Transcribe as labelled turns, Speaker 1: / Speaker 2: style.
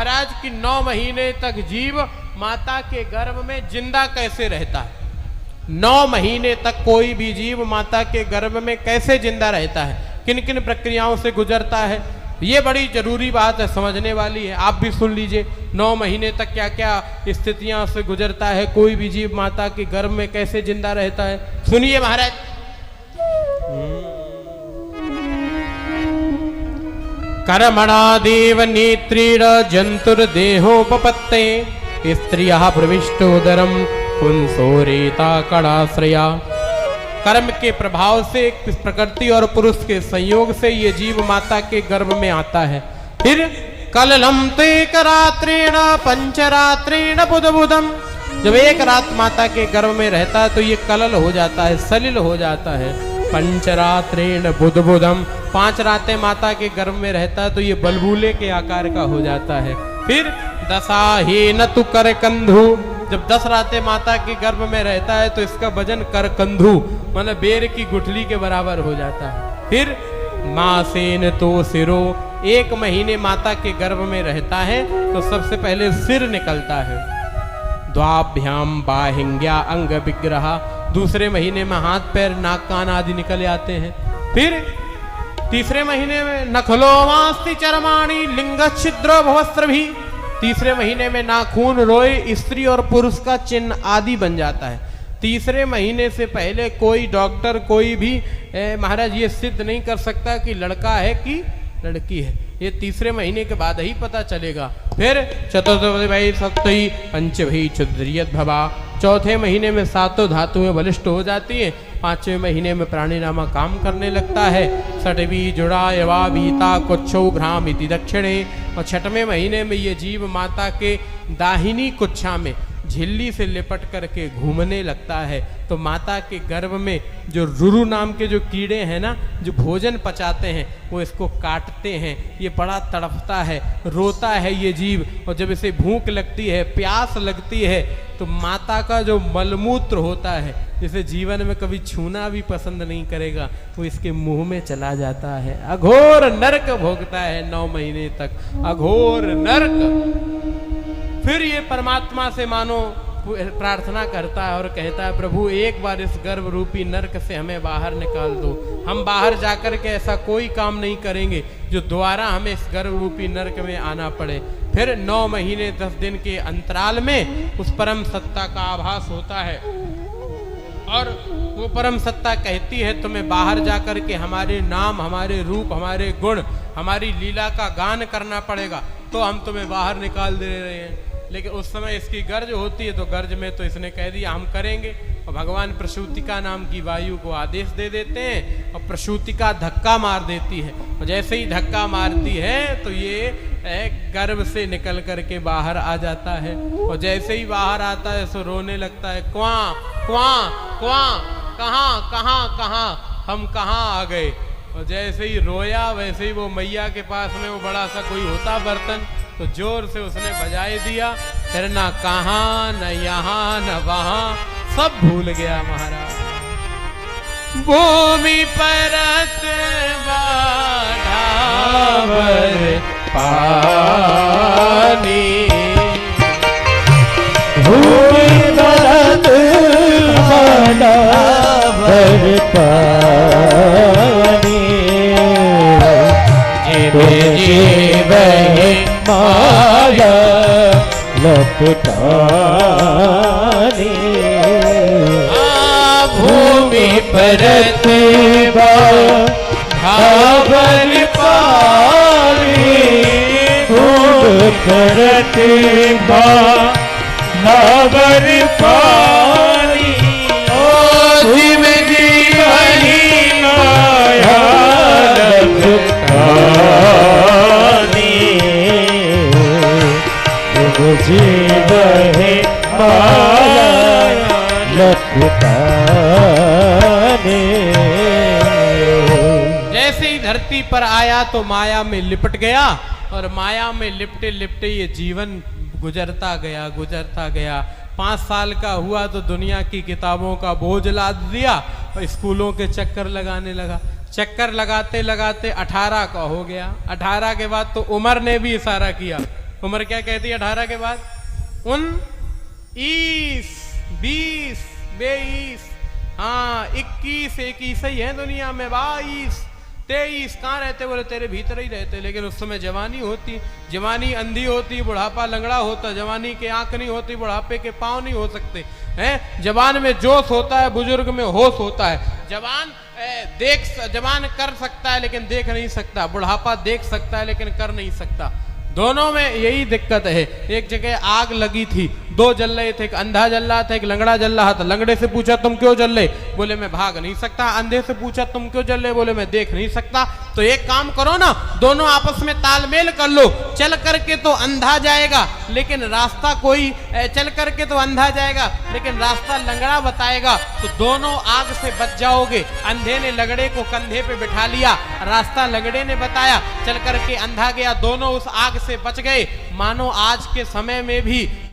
Speaker 1: महाराज कि 9 महीने तक जीव माता के गर्भ में जिंदा कैसे रहता है। 9 महीने तक कोई भी जीव माता के गर्भ में कैसे जिंदा रहता है, किन किन प्रक्रियाओं से गुजरता है, ये बड़ी जरूरी बात है, समझने वाली है। आप भी सुन लीजिए 9 महीने तक क्या क्या स्थितियां से गुजरता है, कोई भी जीव माता के गर्भ में कैसे जिंदा रहता है। सुनिए महाराज। कर्मणा देव नेत्रेण जंतुर्देहोपपत्ते स्त्रियः प्रविष्टोदरम पुंसोरेता कड़ाश्रया। कर्म के प्रभाव से प्रकृति और पुरुष के संयोग से ये जीव माता के गर्भ में आता है। फिर कललम ते करात्रेण पंचरात्रेण बुधबुधम। जब एक रात माता के गर्भ में रहता है तो ये कलल हो जाता है, सलिल हो जाता है। पंचरात्रेण बुधबुधम, 5 रातें माता के गर्भ में रहता है तो ये बलबूले के आकार का हो जाता है। फिर दशाहेन तु करकंधु। जब 10 रातें माता के गर्भ में रहता है तो इसका वजन करकंधु मतलब बेर की गुठली के बराबर हो जाता है। फिर मासेन तो सिरो। 1 महीने माता के गर्भ में रहता है तो सबसे पहले सिर निकलता है। द्वाभ्याम बाहिंग्या अंग विग्रह। दूसरे महीने में हाथ पैर नाक कान आदि निकल आते हैं। फिर तीसरे महीने में नखलोमास्ति चरमाणी लिंग छिद्रो भवस्त्र भी। तीसरे महीने में नाखून रोए स्त्री और पुरुष का चिन्ह आदि बन जाता है। तीसरे महीने से पहले कोई डॉक्टर कोई भी महाराज ये सिद्ध नहीं कर सकता कि लड़का है कि लड़की है, ये तीसरे महीने के बाद ही पता चलेगा। फिर चतुर्थ भाई सप्तई पंच भाई चुद्रियत भवा। चौथे महीने में 7 धातुएं बलिष्ठ हो जाती हैं। 5वें महीने में प्राणीनामा काम करने लगता है। छठवी जुड़ा यवा बीता कुच्छो भ्राम इति दक्षिणे। और 6वें महीने में ये जीव माता के दाहिनी कुच्छा में झिल्ली से लिपट करके घूमने लगता है। तो माता के गर्भ में जो रुरु नाम के जो कीड़े हैं ना, जो भोजन पचाते हैं, वो इसको काटते हैं। ये बड़ा तड़पता है, रोता है ये जीव। और जब इसे भूख लगती है, प्यास लगती है, तो माता का जो मलमूत्र होता है, जिसे जीवन में कभी छूना भी पसंद नहीं करेगा, वो इसके मुंह में चला जाता है। अघोर नरक भोगता है 9 महीने तक, अघोर नरक। फिर ये परमात्मा से मानो प्रार्थना करता है और कहता है, प्रभु एक बार इस गर्भ रूपी नरक से हमें बाहर निकाल दो। हम बाहर जाकर के ऐसा कोई काम नहीं करेंगे जो दोबारा हमें इस गर्भ रूपी नरक में आना पड़े। फिर 9 महीने 10 दिन के अंतराल में उस परम सत्ता का आभास होता है और वो परम सत्ता कहती है, तुम्हें बाहर जाकर के हमारे नाम, हमारे रूप, हमारे गुण, हमारी लीला का गान करना पड़ेगा, तो हम तुम्हें बाहर निकाल दे रहे हैं। लेकिन उस समय इसकी गर्ज होती है, तो गर्ज में तो इसने कह दिया हम करेंगे। और भगवान प्रसूतिका नाम की वायु को आदेश दे देते हैं और प्रसूतिका धक्का मार देती है। और जैसे ही धक्का मारती है तो ये गर्भ से निकल करके बाहर आ जाता है। और जैसे ही बाहर आता है सो रोने लगता है, क्वां क्वां क्वां, कहाँ कहाँ कहाँ, हम कहाँ आ गए। और जैसे ही रोया वैसे ही वो मैया के पास में वो बड़ा सा कोई होता बर्तन, तो जोर से उसने बजाए दिया। फिर ना कहाँ न यहाँ न वहाँ, सब भूल गया महाराज। भूमि परत बाढ़ावर पानी,
Speaker 2: भूमि परत बाढ़ावर पानी, जीव माया लपटानी।
Speaker 1: भूमि परत
Speaker 2: बाढ़ावर पानी, भूमि परत बाढ़ावर पानी, ओ जीव जीवनी माया लपटानी, जीव है माया लपटाने।
Speaker 1: जैसे ही धरती पर आया तो माया में लिपट गया और माया में लिपटे लिपटे ये जीवन गुजरता गया गुजरता गया। 5 साल का हुआ तो दुनिया की किताबों का बोझ लाद दिया और स्कूलों के चक्कर लगाने लगा। चक्कर लगाते लगाते 18 का हो गया। 18 के बाद तो उमर ने भी इशारा किया, उम्र क्या कहती है 18 के बाद? 19, 20, 22, हाँ 21, 21 ही है दुनिया में, 22, 23 कहाँ रहते? बोले तेरे भीतर ही रहते। लेकिन उस समय जवानी होती, जवानी अंधी होती, बुढ़ापा लंगड़ा होता, जवानी के आंख नहीं होती, बुढ़ापे के पांव नहीं हो सकते हैं। जवान में जोश होता है, बुजुर्ग में होश होता है। जवान कर सकता है लेकिन देख नहीं सकता, बुढ़ापा देख सकता है लेकिन कर नहीं सकता। दोनों में यही दिक्कत है। एक जगह आग लगी थी, दो जल रहे थे, एक अंधा जल रहा था, एक लंगड़ा जल रहा था। लंगड़े से पूछा तुम क्यों जल रहे? बोले मैं भाग नहीं सकता। अंधे से पूछा तुम क्यों जल रहे? बोले मैं देख नहीं सकता। तो एक काम करो ना, दोनों आपस में तालमेल कर लो। चल करके तो अंधा जाएगा लेकिन रास्ता कोई, चल करके तो अंधा जाएगा लेकिन रास्ता लंगड़ा बताएगा, तो दोनों आग से बच जाओगे। अंधे ने लंगड़े को कंधे पे बिठा लिया, रास्ता लंगड़े ने बताया, चल करके अंधा गया, दोनों उस आग से बच गए। मानो आज के समय में भी